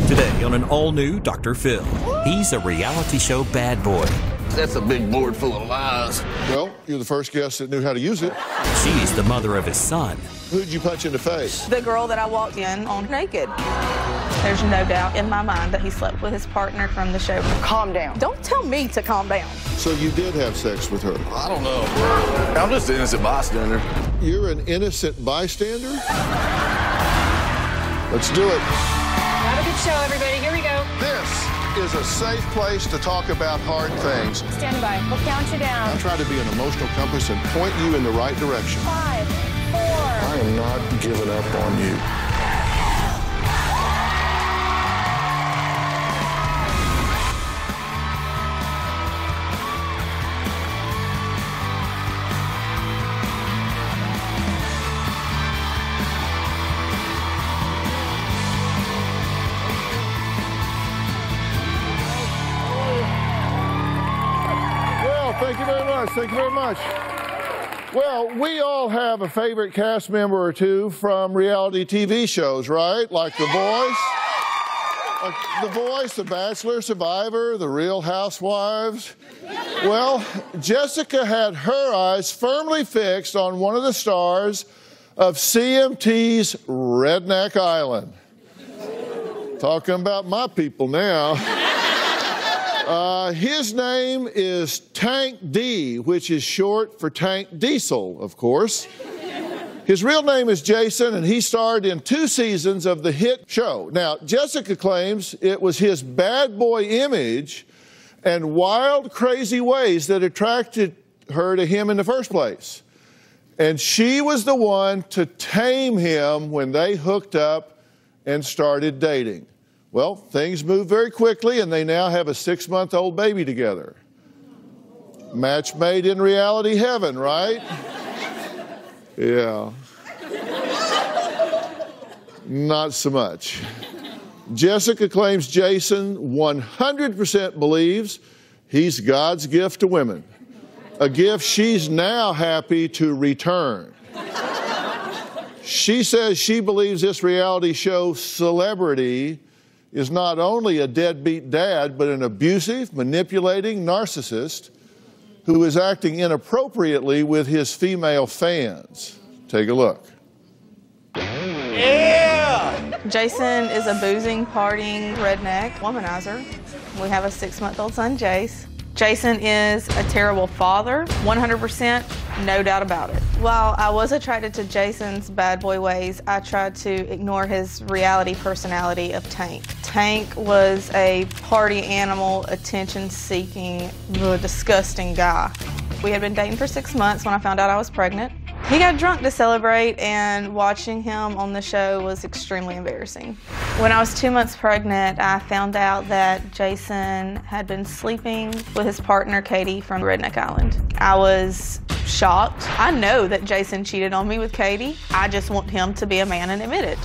Today on an all-new Dr. Phil, he's a reality show bad boy. That's a big board full of lies. Well, you're the first guest that knew how to use it. She's the mother of his son. Who'd you punch in the face? The girl that I walked in on naked. There's no doubt in my mind that he slept with his partner from the show. Calm down. Don't tell me to calm down. So you did have sex with her? I don't know. I'm just an innocent bystander. You're an innocent bystander? Let's do it. Have a good show, everybody. Here we go. This is a safe place to talk about hard things. Stand by. We'll count you down. I'll try to be an emotional compass and point you in the right direction. 5, 4. I am not giving up on you. Thank you very much. Thank you very much. Well, we all have a favorite cast member or two from reality TV shows, right? Like The Voice. The Voice, The Bachelor, Survivor, The Real Housewives. Well, Jessica had her eyes firmly fixed on one of the stars of CMT's Redneck Island. Talking about my people now. His name is Tank D, which is short for Tank Diesel, of course. His real name is Jason, and he starred in 2 seasons of the hit show. Now, Jessica claims it was his bad boy image and wild, crazy ways that attracted her to him in the first place. And she was the one to tame him when they hooked up and started dating. Well, things moved very quickly, and they now have a 6-month-old baby together. Match made in reality heaven, right? Yeah. Not so much. Jessica claims Jason 100% believes he's God's gift to women, a gift she's now happy to return. She says she believes this reality show celebrity is not only a deadbeat dad, but an abusive, manipulating narcissist who is acting inappropriately with his female fans. Take a look. Yeah! Jason is a boozing, partying, redneck womanizer. We have a 6-month-old son, Jace. Jason is a terrible father, 100%, no doubt about it. While I was attracted to Jason's bad boy ways, I tried to ignore his reality personality of Tank. Tank was a party animal, attention-seeking, disgusting guy. We had been dating for 6 months when I found out I was pregnant. He got drunk to celebrate, and watching him on the show was extremely embarrassing. When I was 2 months pregnant, I found out that Jason had been sleeping with his partner, Katie, from Redneck Island. I was shocked. I know that Jason cheated on me with Katie. I just want him to be a man and admit it.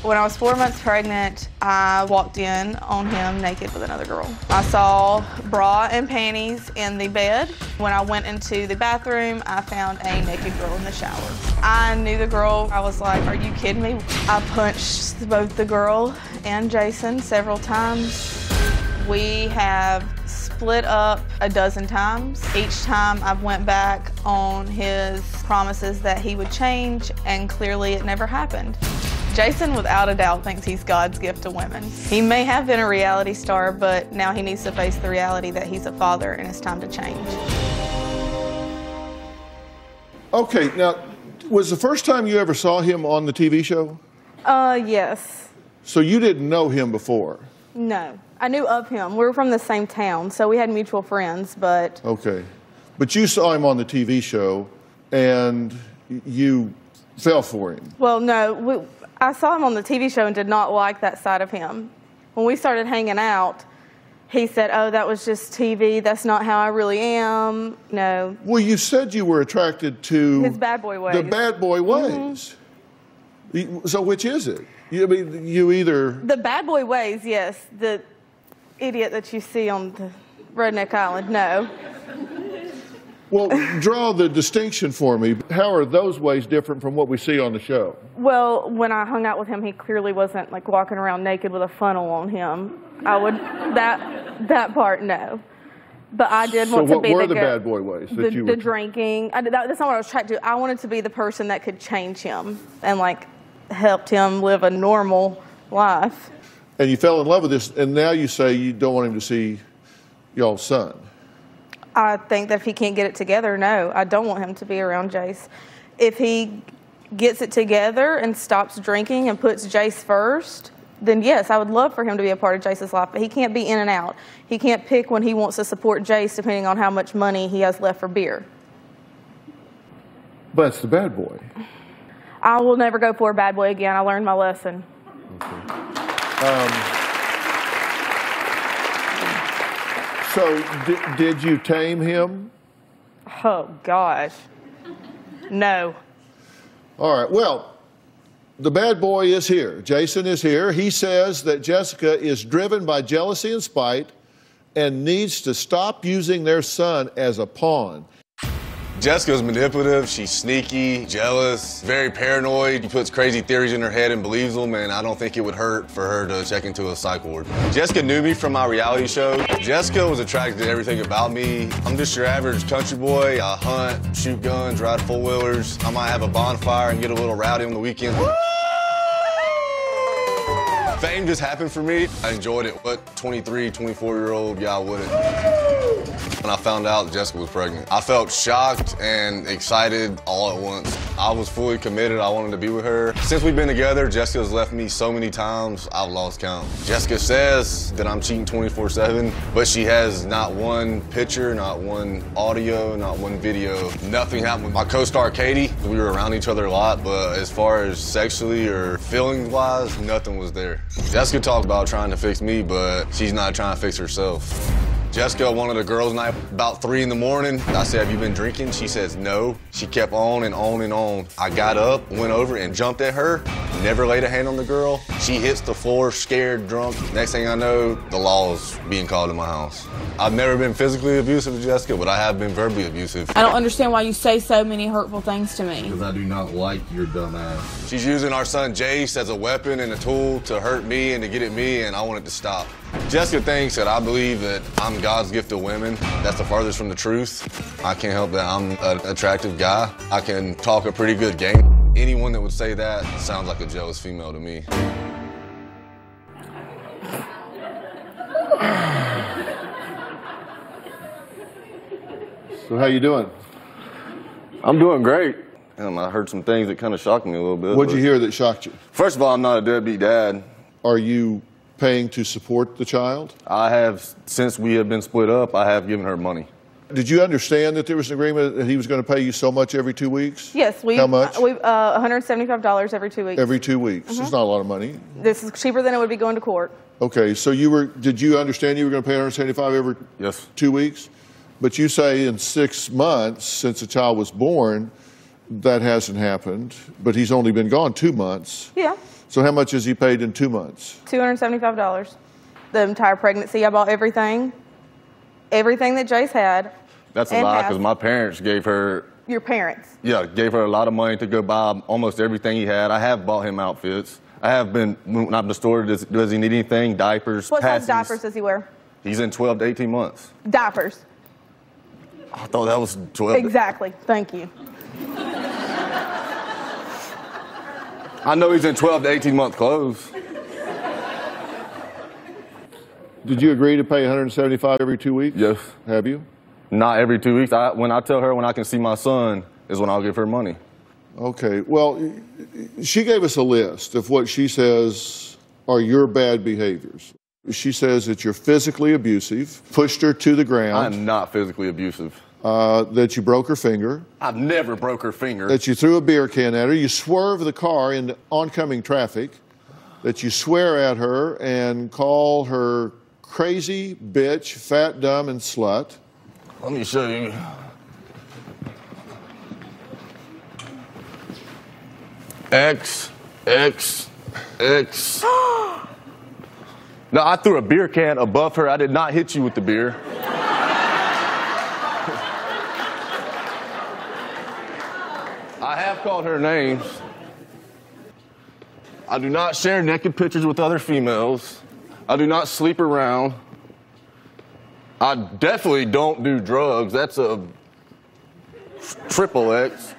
When I was 4 months pregnant, I walked in on him naked with another girl. I saw bra and panties in the bed. When I went into the bathroom, I found a naked girl in the shower. I knew the girl. I was like, are you kidding me? I punched both the girl and Jason several times. We have split up a dozen times. Each time I've went back on his promises that he would change, and clearly it never happened. Jason, without a doubt, thinks he's God's gift to women. He may have been a reality star, but now he needs to face the reality that he's a father and it's time to change. Okay, now, was the first time you ever saw him on the TV show? Yes. So you didn't know him before? No. I knew of him. We were from the same town, so we had mutual friends, but... Okay. But you saw him on the TV show, and you fell for him? Well, no. I saw him on the TV show and did not like that side of him. When we started hanging out, he said, oh, that was just TV. That's not how I really am. No. Well, you said you were attracted to... his bad boy ways. The bad boy ways. Mm-hmm. So which is it? You either... The bad boy ways, yes. The idiot that you see on the Redneck Island, no. Well, draw the distinction for me. How are those ways different from what we see on the show? Well, when I hung out with him, he clearly wasn't like walking around naked with a funnel on him. That part, no. But I did want to be So what were the bad boy ways that you were... The drinking. That's not what I was trying to do. I wanted to be the person that could change him and like helped him live a normal life. And you fell in love with this, and now you say you don't want him to see y'all's son. I think that if he can't get it together, no, I don't want him to be around Jace. If he gets it together and stops drinking and puts Jace first, then yes, I would love for him to be a part of Jace's life, but he can't be in and out. He can't pick when he wants to support Jace depending on how much money he has left for beer. But it's the bad boy. I will never go for a bad boy again. I learned my lesson. Okay. So did you tame him? Oh, gosh. No. All right, well, the bad boy is here. Jason is here. He says that Jessica is driven by jealousy and spite and needs to stop using their son as a pawn. Jessica's manipulative, she's sneaky, jealous, very paranoid. She puts crazy theories in her head and believes them, and I don't think it would hurt for her to check into a psych ward. Jessica knew me from my reality show. Jessica was attracted to everything about me. I'm just your average country boy. I hunt, shoot guns, ride four-wheelers. I might have a bonfire and get a little rowdy on the weekend. Fame just happened for me. I enjoyed it. What 23, 24-year-old guy wouldn't? When I found out Jessica was pregnant, I felt shocked and excited all at once. I was fully committed. I wanted to be with her. Since we've been together, Jessica's left me so many times, I've lost count. Jessica says that I'm cheating 24/7, but she has not one picture, not one audio, not one video. Nothing happened with my co-star, Katie. We were around each other a lot, but as far as sexually or feelings-wise, nothing was there. Jessica talked about trying to fix me, but she's not trying to fix herself. Jessica wanted a girls' night about 3 in the morning. I said, have you been drinking? She says no. She kept on and on and on. I got up, went over and jumped at her. Never laid a hand on the girl. She hits the floor, scared, drunk. Next thing I know, the law is being called in my house. I've never been physically abusive to Jessica, but I have been verbally abusive. I don't understand why you say so many hurtful things to me. Because I do not like your dumb ass. She's using our son Jace as a weapon and a tool to hurt me and to get at me, and I want it to stop. Jessica thinks that I believe that I'm God's gift to women. That's the farthest from the truth. I can't help that I'm an attractive guy. I can talk a pretty good game. Anyone that would say that sounds like a jealous female to me. So how you doing? I'm doing great. I heard some things that kind of shocked me a little bit. What'd you hear that shocked you? First of all, I'm not a deadbeat dad. Are you paying to support the child? I have, since we have been split up, I have given her money. Did you understand that there was an agreement that he was going to pay you so much every 2 weeks? Yes. How much? $175 every 2 weeks. Every 2 weeks. It's not a lot of money. This is cheaper than it would be going to court. Okay, so did you understand you were going to pay $175 every Yes. 2 weeks? But you say in 6 months since the child was born, that hasn't happened, but he's only been gone 2 months. Yeah. So how much has he paid in 2 months? $275. The entire pregnancy, I bought everything. Everything that Jace had. That's a lie, because my parents gave her... Your parents? Yeah, gave her a lot of money to go buy almost everything he had. I have bought him outfits. I have been, when I'm in the store, does he need anything? Diapers, What size passies. diapers does he wear? He's in 12 to 18 months. Diapers. I thought that was 12. Exactly. Thank you. I know he's in 12 to 18 month clothes. Did you agree to pay $175 every 2 weeks? Yes. Have you? Not every 2 weeks. When I tell her when I can see my son is when I'll give her money. Okay, well, she gave us a list of what she says are your bad behaviors. She says that you're physically abusive, pushed her to the ground. I'm not physically abusive. That you broke her finger. I've never broke her finger. That you threw a beer can at her. You swerve the car into oncoming traffic. That you swear at her and call her crazy, bitch, fat, dumb, and slut. Let me show you. X. No, I threw a beer can above her. I did not hit you with the beer. I've called her names. I do not share naked pictures with other females. I do not sleep around. I definitely don't do drugs. That's a triple X.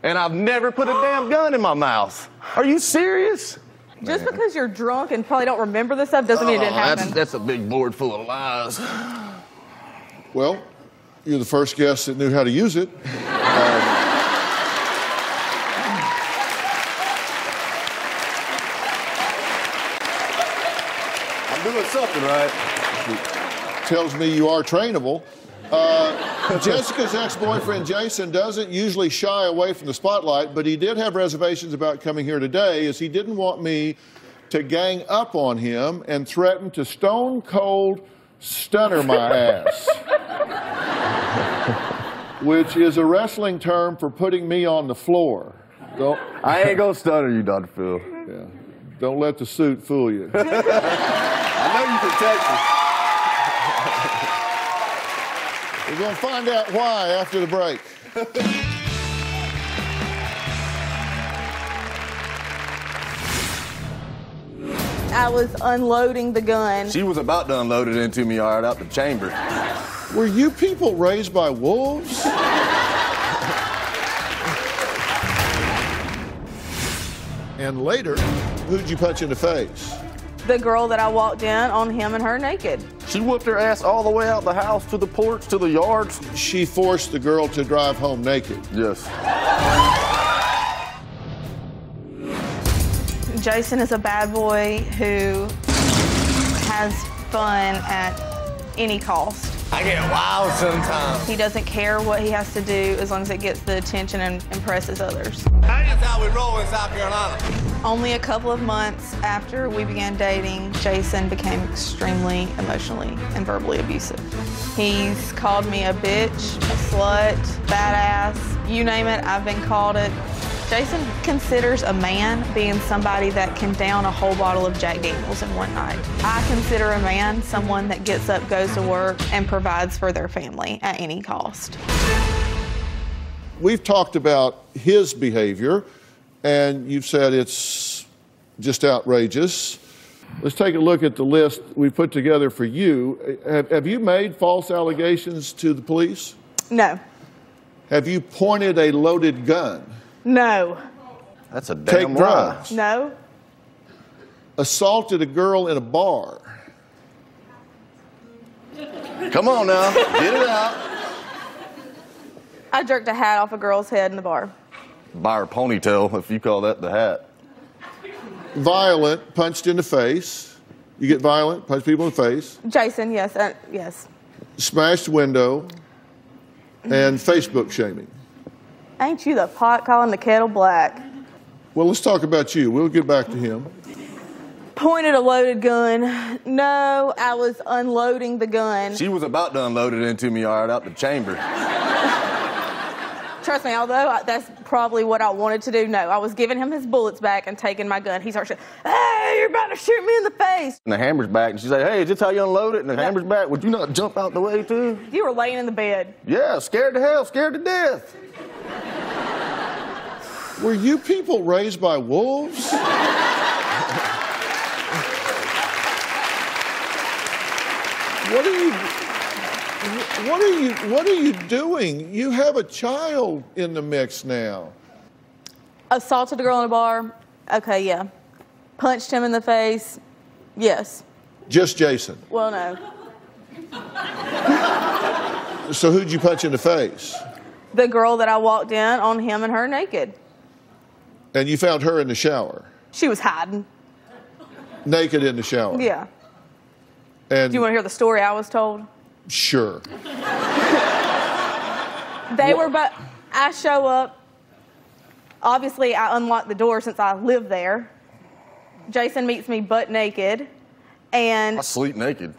And I've never put a damn gun in my mouth. Are you serious? Just because you're drunk and probably don't remember this stuff doesn't mean it didn't happen. That's a big board full of lies. Well, you're the first guest that knew how to use it. I'm doing something right. Tells me you are trainable. Jessica's ex-boyfriend Jason doesn't usually shy away from the spotlight, but he did have reservations about coming here today, as he didn't want me to gang up on him and threaten to stone cold stunner my ass, which is a wrestling term for putting me on the floor. I ain't gonna stunner you, Dr. Phil. Yeah. Don't let the suit fool you. I know you from Texas. We're going to find out why after the break. I was unloading the gun. She was about to unload it into me right out the chamber. Were you people raised by wolves? And later, who'd you punch in the face? The girl that I walked in on him and her naked. She whooped her ass all the way out the house to the porch to the yards. She forced the girl to drive home naked. Yes. Jason is a bad boy who has fun at any cost. I get wild sometimes. He doesn't care what he has to do as long as it gets the attention and impresses others. That is how we roll in South Carolina. Only a couple of months after we began dating, Jason became extremely emotionally and verbally abusive. He's called me a bitch, a slut, badass, you name it, I've been called it. Jason considers a man being somebody that can down a whole bottle of Jack Daniels in one night. I consider a man someone that gets up, goes to work, and provides for their family at any cost. We've talked about his behavior, and you've said it's just outrageous. Let's take a look at the list we put together for you. Have you made false allegations to the police? No. Have you pointed a loaded gun? No. That's a damn Take lie. drugs? No. Assaulted a girl in a bar? Come on now, get it out. I jerked a hat off a girl's head in the bar. Buy her ponytail, if you call that the hat. Violent, punched in the face. You get violent, punch people in the face. Jason, yes, yes. Smashed window, and Facebook shaming. Ain't you the pot calling the kettle black? Well, let's talk about you. We'll get back to him. Pointed a loaded gun. No, I was unloading the gun. She was about to unload it into me right out the chamber. Trust me, although that's probably what I wanted to do, no. I was giving him his bullets back and taking my gun. He starts shooting, hey, you're about to shoot me in the face. And the hammer's back, and she said, hey, is this how you unload it? And the hammer's back. Would you not jump out the way, too? You were laying in the bed. Yeah, scared to hell, scared to death. Were you people raised by wolves? What are you doing? You have a child in the mix now. Assaulted a girl in a bar? Okay, yeah. Punched him in the face? Yes. Just Jason. Well, no. So who'd you punch in the face? The girl that I walked in on him and her naked. And you found her in the shower? She was hiding. Naked in the shower? Yeah. And Do you want to hear the story I was told? Sure. They were, but I show up. Obviously, I unlocked the door since I live there. Jason meets me butt naked. And I sleep naked.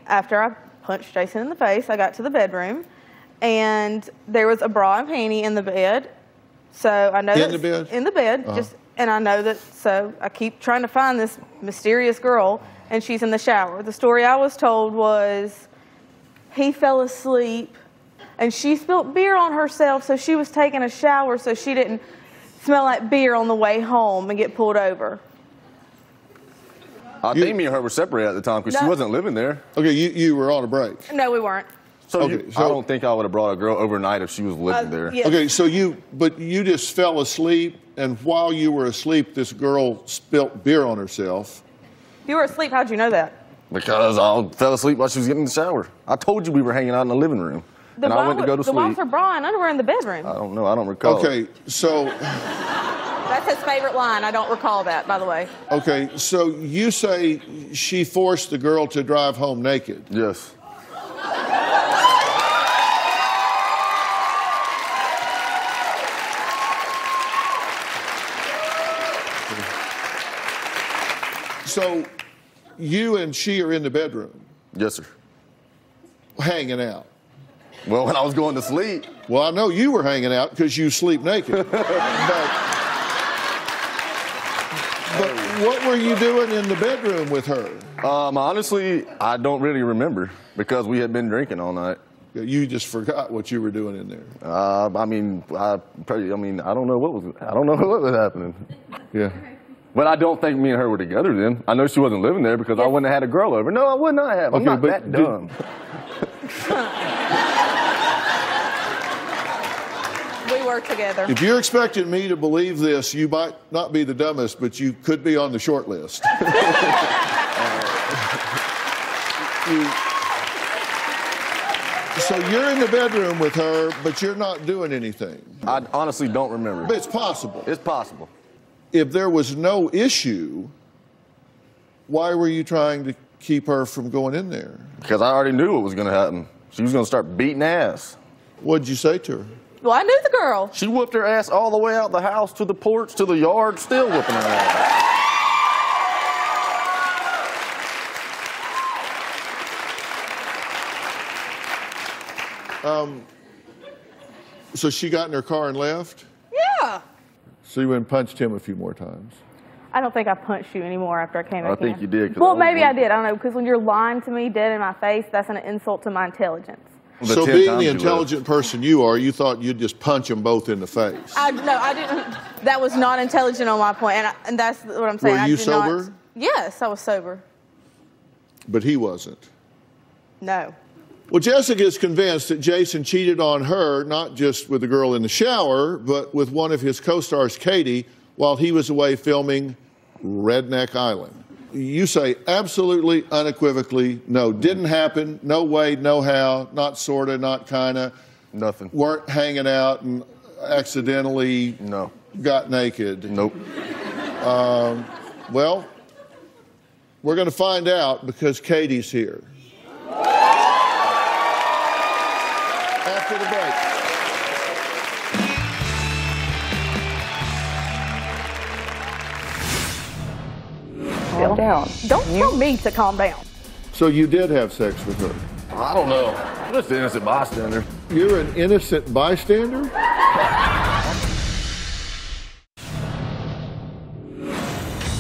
after I punched Jason in the face, I got to the bedroom. And there was a bra and panty in the bed. So I know In that's the bed? in the bed. And I know that, so I keep trying to find this mysterious girl, and she's in the shower. The story I was told was he fell asleep and she spilled beer on herself, so she was taking a shower so she didn't smell like beer on the way home and get pulled over. I think me and her were separated at the time because she wasn't living there. Okay, you were on a break. No, we weren't. So, Okay, I don't think I would have brought a girl overnight if she was living there. Yes. Okay, so you just fell asleep, and while you were asleep, this girl spilt beer on herself. You were asleep. How'd you know that? Because I fell asleep while she was getting in the shower. I told you we were hanging out in the living room. And I went to go to sleep. Why was her bra and underwear in the bedroom? I don't know. I don't recall. Okay, so... That's his favorite line. I don't recall that, by the way. Okay, so you say she forced the girl to drive home naked. Yes. So you and she are in the bedroom Yes, sir. hanging out. Well, when I was going to sleep. Well, I know you were hanging out because you sleep naked. But what were you doing in the bedroom with her? Honestly, I don't really remember because we had been drinking all night. You just forgot what you were doing in there. I don't know what was happening. Yeah. But I don't think me and her were together then. I know she wasn't living there because I wouldn't have had a girl over. No, I would not have. I'm not that dumb. We were together. If you're expecting me to believe this, you might not be the dumbest, but you could be on the short list. So you're in the bedroom with her, but you're not doing anything. I honestly don't remember. But it's possible. It's possible. If there was no issue, why were you trying to keep her from going in there? Because I already knew what was going to happen. She was going to start beating ass. What'd you say to her? Well, I knew the girl. She whooped her ass all the way out the house to the porch to the yard, still whooping her ass. So she got in her car and left? Yeah. So you went and punched him a few more times? I don't think I punched you anymore after I came back in. I think you did. Well, maybe I did. I don't know, because when you're lying to me dead in my face, that's an insult to my intelligence. So being the intelligent person you are, you thought you'd just punch them both in the face. No, I didn't. That was not intelligent on my point, and that's what I'm saying. Were you sober? Yes, I was sober. But he wasn't. No. Well, Jessica is convinced that Jason cheated on her, not just with the girl in the shower, but with one of his co-stars, Katie, while he was away filming Redneck Island. You say absolutely, unequivocally, no, didn't happen, no way, no how, not sorta, not kinda. Nothing. Weren't hanging out and accidentally got naked. Nope. Well, we're going to find out because Katie's here. After the break. Calm down. Don't tell me to calm down. So you did have sex with her? I don't know. I'm just an innocent bystander. You're an innocent bystander?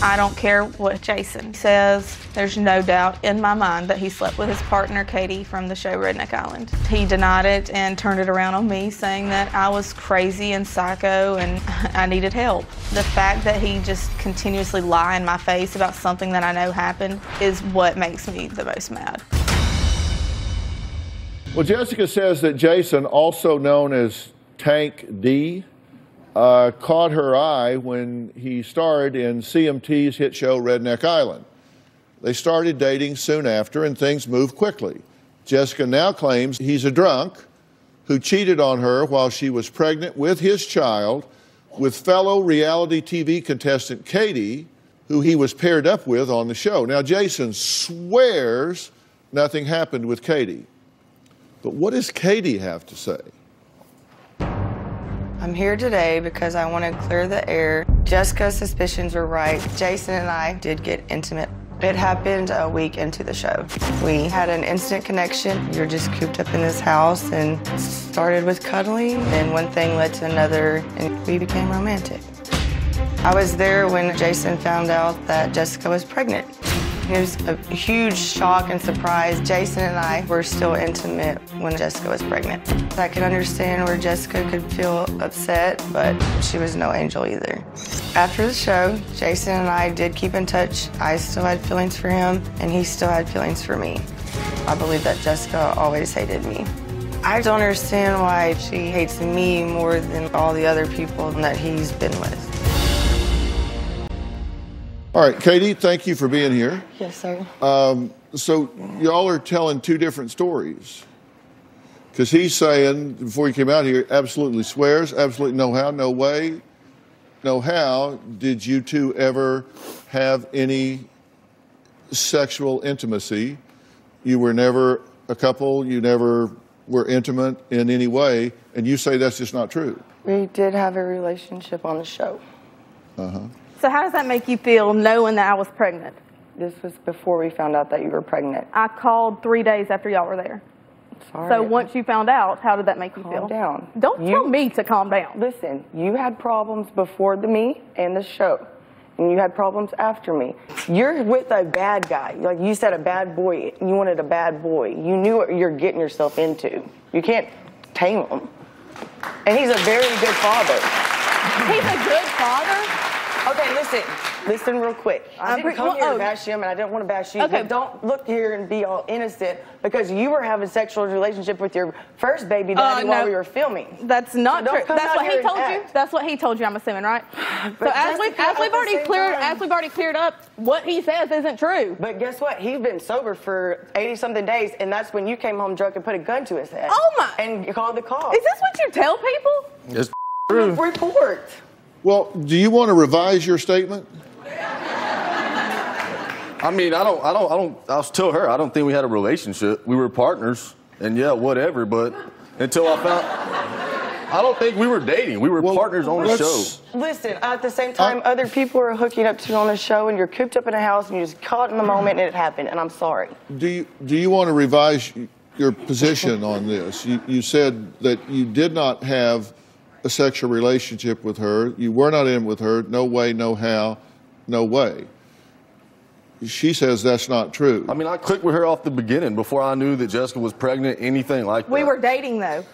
I don't care what Jason says. There's no doubt in my mind that he slept with his partner, Katie, from the show Redneck Island. He denied it and turned it around on me, saying that I was crazy and psycho and I needed help. The fact that he just continuously lied in my face about something that I know happened is what makes me the most mad. Well, Jessica says that Jason, also known as Tank D, caught her eye when he starred in CMT's hit show Redneck Island. They started dating soon after and things moved quickly. Jessica now claims he's a drunk who cheated on her while she was pregnant with his child with fellow reality TV contestant Katie, who he was paired up with on the show. Now, Jason swears nothing happened with Katie. But what does Katie have to say? I'm here today because I want to clear the air. Jessica's suspicions were right. Jason and I did get intimate. It happened a week into the show. We had an instant connection. We were just cooped up in this house and started with cuddling. Then one thing led to another and we became romantic. I was there when Jason found out that Jessica was pregnant. It was a huge shock and surprise. Jason and I were still intimate when Jessica was pregnant. I could understand where Jessica could feel upset, but she was no angel either. After the show, Jason and I did keep in touch. I still had feelings for him, and he still had feelings for me. I believe that Jessica always hated me. I don't understand why she hates me more than all the other people that he's been with. All right, Katie, thank you for being here. Yes, sir. So y'all are telling two different stories. Because he's saying, before he came out here, absolutely swears, absolutely no how, no way, no how. Did you two ever have any sexual intimacy? You were never a couple, you never were intimate in any way, and you say that's just not true. We did have a relationship on the show. Uh-huh. So how does that make you feel knowing that I was pregnant? This was before we found out that you were pregnant. I called 3 days after y'all were there. Sorry. So once you found out, how did that make you feel? Calm down. Don't tell me to calm down. Listen, you had problems before me and the show, and you had problems after me. You're with a bad guy. Like you said, a bad boy. You wanted a bad boy. You knew what you're getting yourself into. You can't tame him. And he's a very good father. He's a good father? Okay, listen real quick. I didn't come here to bash him, and I didn't want to bash you. Okay. But don't look here and be all innocent because you were having a sexual relationship with your first baby daddy while we were filming. That's not So true. That's what he told you. That's what he told you. I'm assuming, right? So as we've already cleared up, what he says isn't true. But guess what? He's been sober for 80-something days, and that's when you came home drunk and put a gun to his head. Oh my! And you called the cops. Is this what you tell people? It's true. Report. Well, do you want to revise your statement? I mean, I'll tell her, I don't think we had a relationship. We were partners, and yeah, whatever, but until I found, I don't think we were dating. We were partners on the show. Listen, at the same time, other people are hooking up to you on the show, and you're cooped up in a house, and you just caught in the moment, and it happened, and I'm sorry. Do you want to revise your position on this? You said that you did not have a sexual relationship with her. You were not in with her. No way, no how, no way. She says that's not true. I mean, I clicked with her off the beginning before I knew that Jessica was pregnant, anything like that. We were dating, though.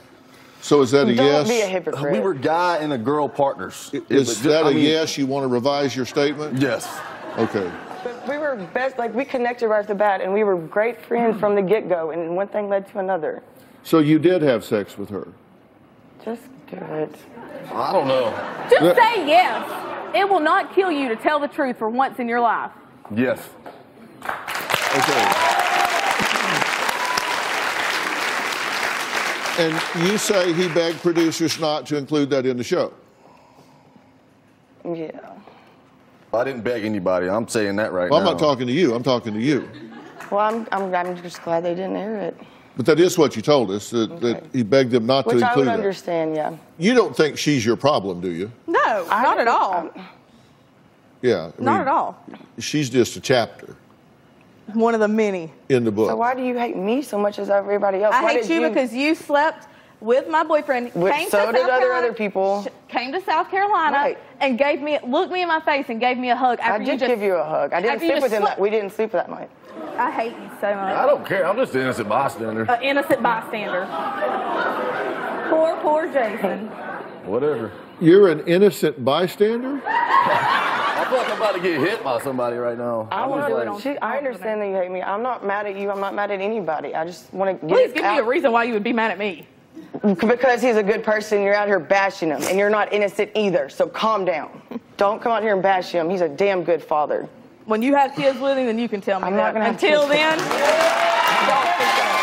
So is that a yes? Don't be a hypocrite. We were guy and a girl partners. Is that a yes? You want to revise your statement? Yes. Okay. But we were best, like we connected right off the bat, and we were great friends from the get-go, and one thing led to another. So you did have sex with her? Just do it. I don't know. Just say yes. It will not kill you to tell the truth for once in your life. Yes. Okay. And you say he begged producers not to include that in the show? Yeah. I didn't beg anybody. I'm saying that right Well, now. I'm not talking to you. I'm talking to you. Well, I'm just glad they didn't air it. But that is what you told us, that he begged them not to include that. Which I would understand, yeah. You don't think she's your problem, do you? No, not at all. Yeah. Not at all. She's just a chapter. One of the many. In the book. So why do you hate me so much as everybody else? I hate you because you slept with my boyfriend. So did other people. Came to South Carolina and looked me in my face and gave me a hug. I did give you a hug. I didn't sleep with him. We didn't sleep that night. I hate you so much. I don't care. I'm just an innocent bystander. An innocent bystander. Poor Jason. Whatever. You're an innocent bystander? I feel like I'm about to get hit by somebody right now. I understand that you hate me. I'm not mad at you. I'm not mad at anybody. I just want to get Please give me a reason why you would be mad at me. Because he's a good person. You're out here bashing him, and you're not innocent either. So calm down. Don't come out here and bash him. He's a damn good father. When you have kids with him, then you can tell me I'm that. not gonna Until have then, don't think that.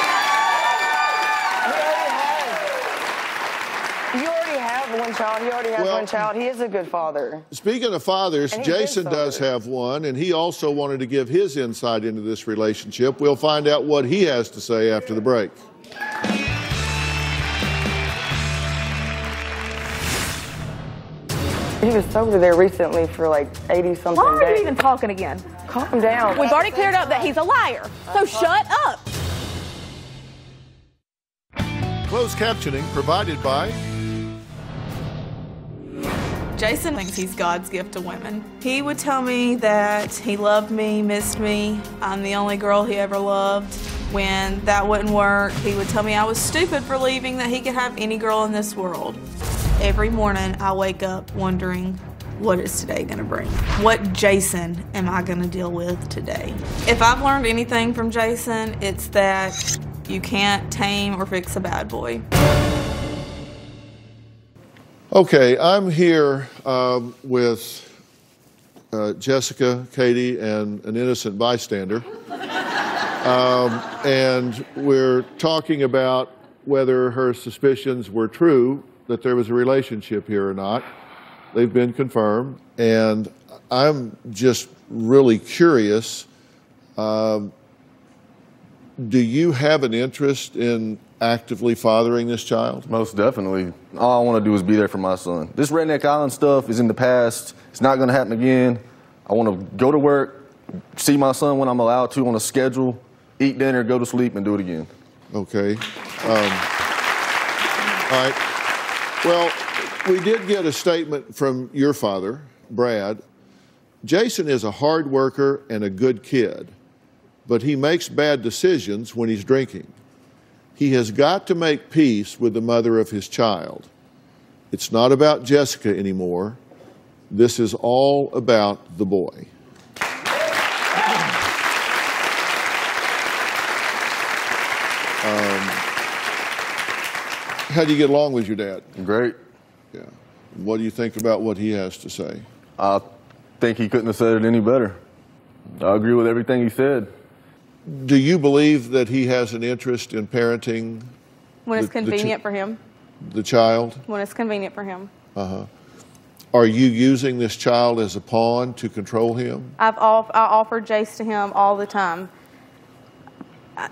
You already have one child. He already has one child. He is a good father. Speaking of fathers, Jason does have one, and he also wanted to give his insight into this relationship. We'll find out what he has to say after the break. He was sober there recently for like 80-something days. Why are you even talking again? Calm down. We've already cleared up that he's a liar. So shut up. Closed captioning provided by Jason thinks he's God's gift to women. He would tell me that he loved me, missed me, I'm the only girl he ever loved. When that wouldn't work, he would tell me I was stupid for leaving, that he could have any girl in this world. Every morning I wake up wondering, what is today gonna bring? What Jason am I gonna deal with today? If I've learned anything from Jason, it's that you can't tame or fix a bad boy. Okay, I'm here with Jessica, Katie, and an innocent bystander. And we're talking about whether her suspicions were true, that there was a relationship here or not. They've been confirmed, and I'm just really curious. Do you have an interest in actively fathering this child? Most definitely. All I want to do is be there for my son. This Redneck Island stuff is in the past. It's not going to happen again. I want to go to work, see my son when I'm allowed to on a schedule, eat dinner, go to sleep, and do it again. Okay. All right. Well, we did get a statement from your father, Brad. Jason is a hard worker and a good kid, but he makes bad decisions when he's drinking. He has got to make peace with the mother of his child. It's not about Jessica anymore. This is all about the boy. How do you get along with your dad? Great. Yeah. What do you think about what he has to say? I think he couldn't have said it any better. I agree with everything he said. Do you believe that he has an interest in parenting? When it's convenient for him. The child? When it's convenient for him. Uh-huh. Are you using this child as a pawn to control him? I offer Jace to him all the time.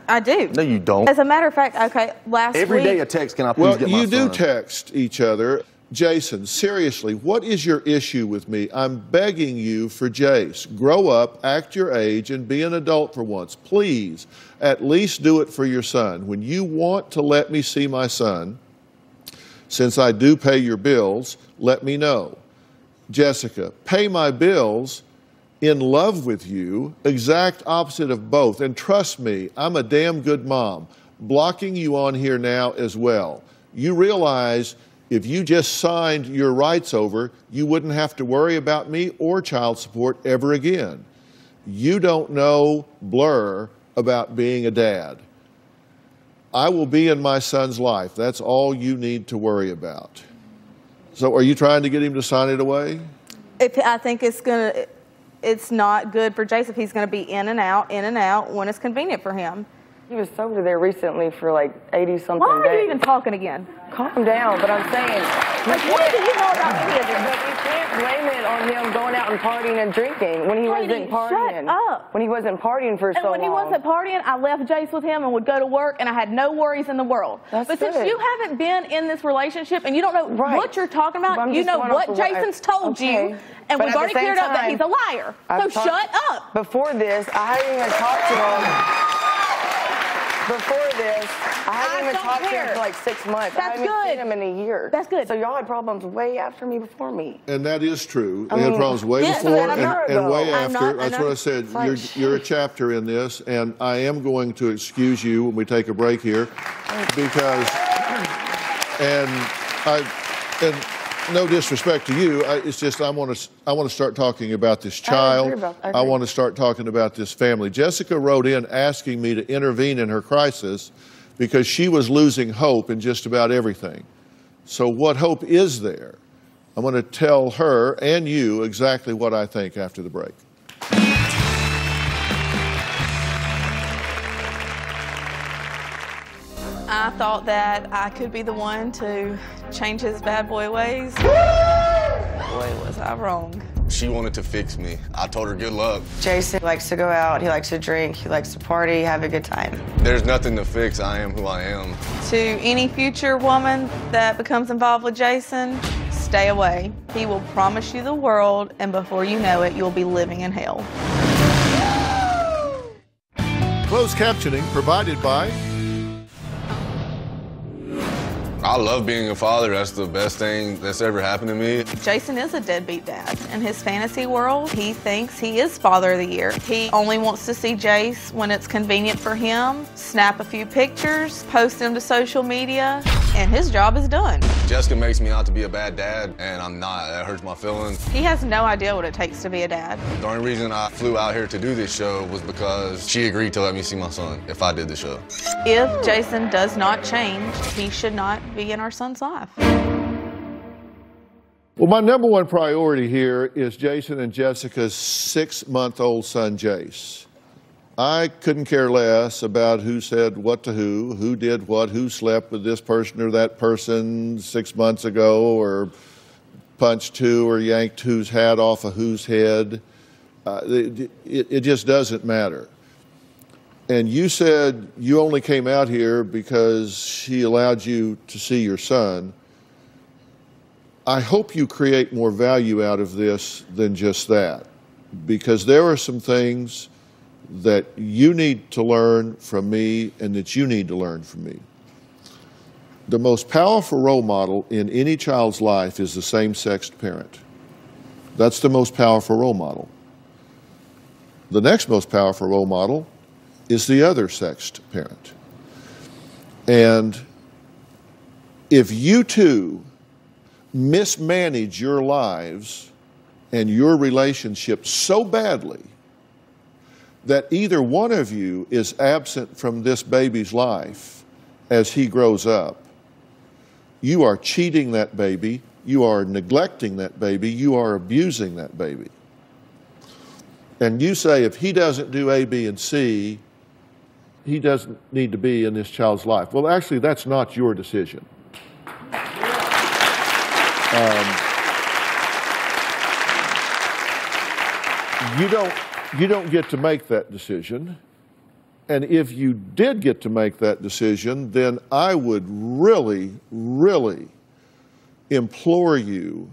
I do. No, you don't. As a matter of fact, okay, last week. Every day a text, can I please get my son? Well, you do text each other. Jason, seriously, what is your issue with me? I'm begging you for Jace. Grow up, act your age, and be an adult for once. Please, at least do it for your son. When you want to let me see my son, since I do pay your bills, let me know. Jessica, pay my bills, in love with you, exact opposite of both. And trust me, I'm a damn good mom. Blocking you on here now as well. You realize if you just signed your rights over, you wouldn't have to worry about me or child support ever again. You don't know blur about being a dad. I will be in my son's life. That's all you need to worry about. So are you trying to get him to sign it away? I think it's not good for Jace if he's going to be in and out when it's convenient for him. He was sober there recently for like 80-something days. Why are you even talking again? Calm down, but I'm saying. Like, what do you know about any of this? But you can't blame it on him going out and partying and drinking when he wasn't partying. Shut up. When he wasn't partying for so long. And when he wasn't partying, I left Jace with him and would go to work, and I had no worries in the world. But since you haven't been in this relationship and you don't know what you're talking about, you know what Jason's told you, and we've already cleared up that he's a liar. So shut up. Before this, I hadn't even talked to him. Before this, I hadn't even talked to him for like 6 months. That's I haven't seen him in a year. That's good. So y'all had problems way after me before me. And that is true. They had problems way before and way after. That's what I said. You're a chapter in this, and I am going to excuse you when we take a break here because, and no disrespect to you, it's just I want to start talking about this child. I want to start talking about this family. Jessica wrote in asking me to intervene in her crisis because she was losing hope in just about everything. So what hope is there? I'm going to tell her and you exactly what I think after the break. I thought that I could be the one to change his bad boy ways. Boy, was I wrong. She wanted to fix me. I told her good luck. Jason likes to go out, he likes to drink, he likes to party, have a good time. There's nothing to fix. I am who I am. To any future woman that becomes involved with Jason, stay away. He will promise you the world, and before you know it, you'll be living in hell. Closed captioning provided by I love being a father. That's the best thing that's ever happened to me. Jason is a deadbeat dad. In his fantasy world, he thinks he is Father of the Year. He only wants to see Jace when it's convenient for him, snap a few pictures, post them to social media, and his job is done. Jessica makes me out to be a bad dad, and I'm not. That hurts my feelings. He has no idea what it takes to be a dad. The only reason I flew out here to do this show was because she agreed to let me see my son if I did the show. If Jason does not change, he should not be in our son's life. Well, my number one priority here is Jason and Jessica's 6-month-old son, Jace. I couldn't care less about who said what to who did what, who slept with this person or that person 6 months ago, or punched who or yanked whose hat off of whose head. It just doesn't matter. And you said you only came out here because she allowed you to see your son. I hope you create more value out of this than just that, because there are some things that you need to learn from me and that you need to learn from me. The most powerful role model in any child's life is the same-sexed parent. That's the most powerful role model. The next most powerful role model is the other-sexed parent. And if you two mismanage your lives and your relationship so badly that either one of you is absent from this baby's life as he grows up, you are cheating that baby, you are neglecting that baby, you are abusing that baby. And you say if he doesn't do A, B, and C, he doesn't need to be in this child's life. Well, actually, that's not your decision. You don't get to make that decision. And if you did get to make that decision, then I would really, really implore you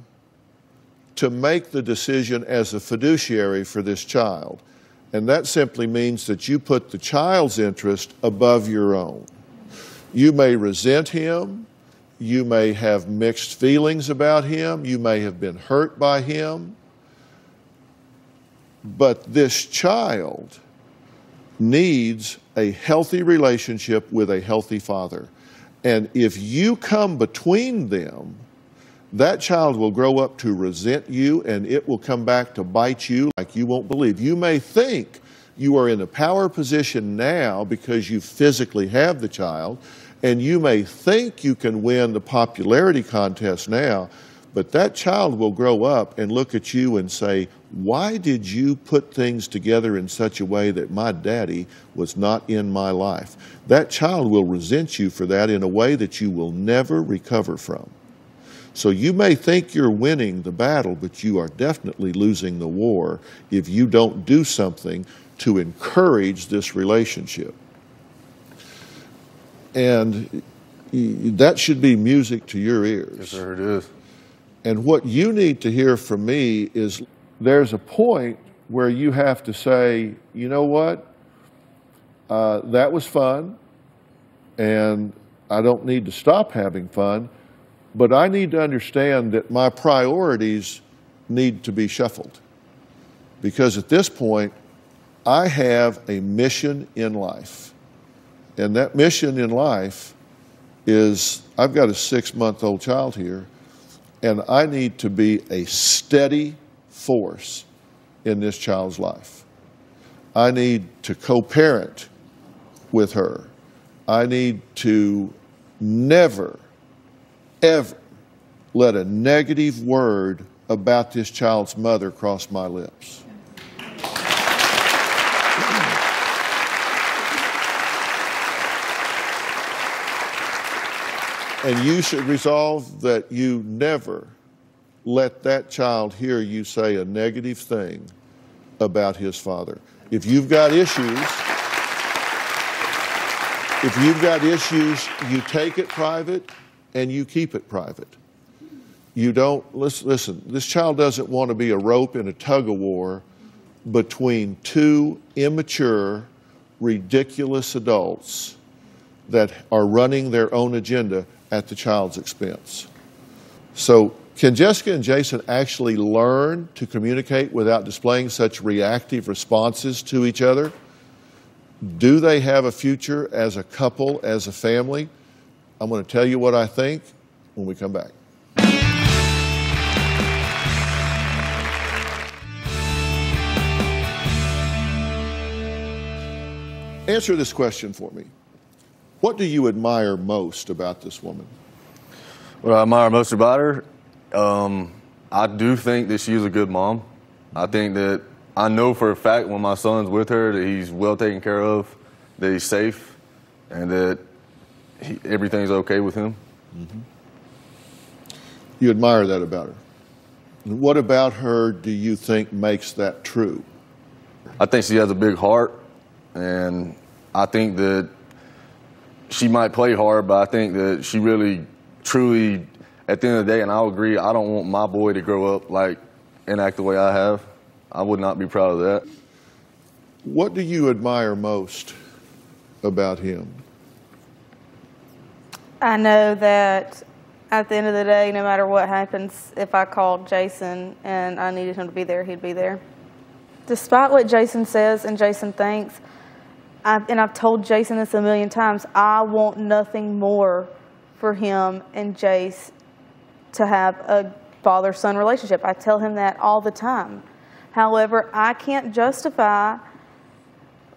to make the decision as a fiduciary for this child. And that simply means that you put the child's interest above your own. You may resent him. You may have mixed feelings about him. You may have been hurt by him. But this child needs a healthy relationship with a healthy father. And if you come between them, that child will grow up to resent you, and it will come back to bite you like you won't believe. You may think you are in a power position now because you physically have the child, and you may think you can win the popularity contest now, but that child will grow up and look at you and say, why did you put things together in such a way that my daddy was not in my life? That child will resent you for that in a way that you will never recover from. So you may think you're winning the battle, but you are definitely losing the war if you don't do something to encourage this relationship. And that should be music to your ears. Yes, sir, it is. And what you need to hear from me is there's a point where you have to say, you know what, that was fun, and I don't need to stop having fun, but I need to understand that my priorities need to be shuffled. Because at this point, I have a mission in life. And that mission in life is, I've got a 6-month-old child here, and I need to be a steady force in this child's life. I need to co-parent with her. I need to never, ever let a negative word about this child's mother cross my lips. And you should resolve that you never let that child hear you say a negative thing about his father. If you've got issues, you take it private and you keep it private. You don't, listen, this child doesn't want to be a rope in a tug-of-war between two immature, ridiculous adults that are running their own agenda. at the child's expense. So can Jessica and Jason actually learn to communicate without displaying such reactive responses to each other? Do they have a future as a couple, as a family? I'm going to tell you what I think when we come back. Answer this question for me. What do you admire most about this woman? What I admire most about her, I do think that she's a good mom. I think that I know for a fact when my son's with her that he's well taken care of, that he's safe, and that everything's okay with him. Mm-hmm. You admire that about her. What about her do you think makes that true? I think she has a big heart, and I think that she might play hard, but I think that she really, truly, at the end of the day, and I'll agree, I don't want my boy to grow up like and act the way I have. I would not be proud of that. What do you admire most about him? I know that at the end of the day, no matter what happens, if I called Jason and I needed him to be there, he'd be there. Despite what Jason says and Jason thinks, I've told Jason this a million times, I want nothing more for him and Jace to have a father-son relationship. I tell him that all the time. However, I can't justify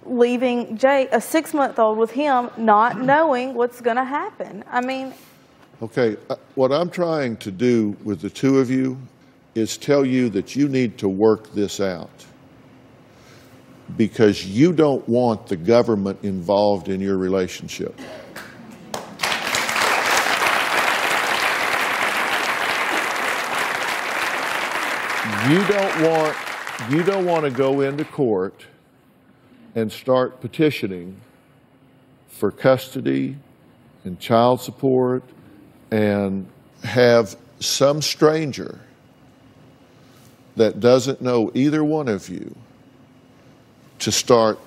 leaving Jay, a 6-month-old, with him not knowing what's going to happen. I mean... Okay, what I'm trying to do with the two of you is tell you that you need to work this out, because you don't want the government involved in your relationship. You don't want to go into court and start petitioning for custody and child support and have some stranger that doesn't know either one of you to start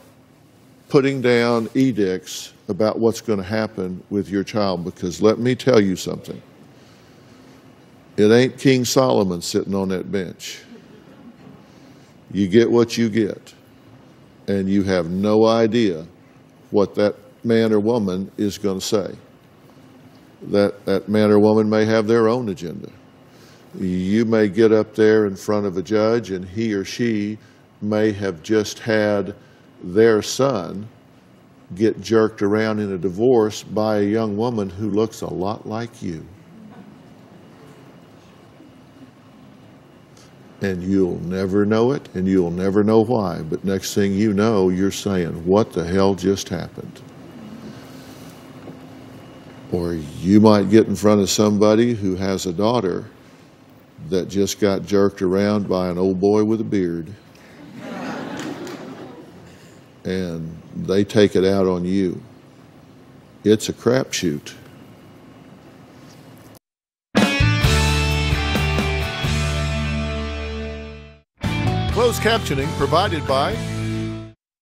putting down edicts about what's going to happen with your child. Because let me tell you something, it ain't King Solomon sitting on that bench. You get what you get, and you have no idea what that man or woman is going to say. That man or woman may have their own agenda. You may get up there in front of a judge and he or she may have just had their son get jerked around in a divorce by a young woman who looks a lot like you. And you'll never know it, and you'll never know why. But next thing you know, you're saying, what the hell just happened? Or you might get in front of somebody who has a daughter that just got jerked around by an old boy with a beard. And they take it out on you. It's a crapshoot. Closed captioning provided by...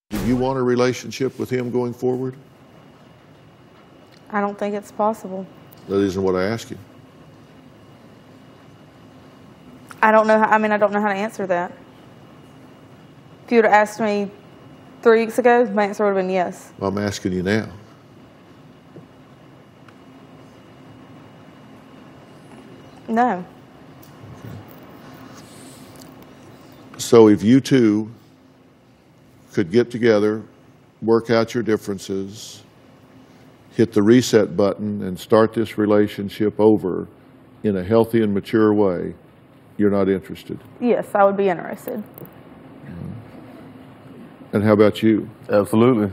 Do you want a relationship with him going forward? I don't think it's possible. That isn't what I asked you. I don't know I don't know how to answer that. If you would have asked me 3 weeks ago, my answer would have been yes. Well, I'm asking you now. No. Okay. So if you two could get together, work out your differences, hit the reset button and start this relationship over in a healthy and mature way, you're not interested? Yes, I would be interested. And how about you? Absolutely.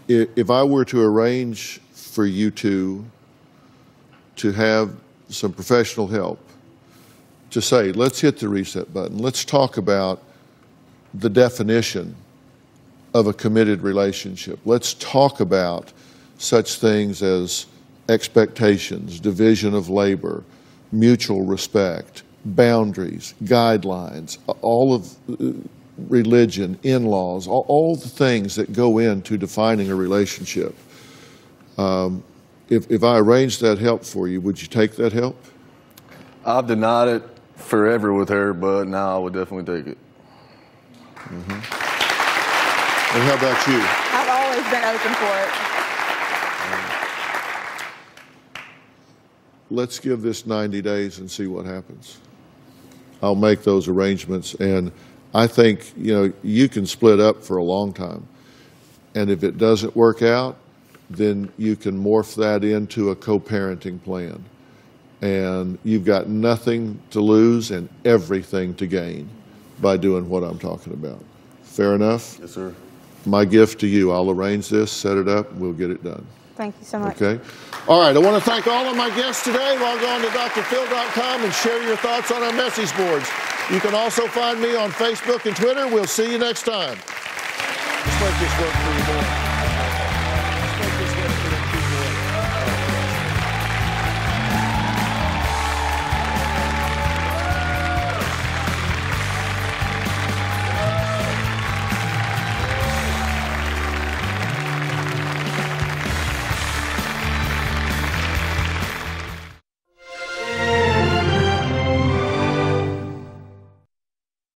If I were to arrange for you two to have some professional help, to say, let's hit the reset button, let's talk about the definition of a committed relationship. Let's talk about such things as expectations, division of labor, mutual respect, boundaries, guidelines, all of religion, in-laws, all the things that go into defining a relationship. If I arranged that help for you, would you take that help? I've denied it forever with her, but now I would definitely take it. Mm-hmm. And how about you? I've always been open for it. Let's give this 90 days and see what happens. I'll make those arrangements, and I think, you know, you can split up for a long time. And if it doesn't work out, then you can morph that into a co-parenting plan. And you've got nothing to lose and everything to gain by doing what I'm talking about. Fair enough? Yes, sir. My gift to you, I'll arrange this, set it up, and we'll get it done. Thank you so much. Okay. All right, I want to thank all of my guests today. Log on to drphil.com and share your thoughts on our message boards. You can also find me on Facebook and Twitter. We'll see you next time. Let's make this work for you, boy.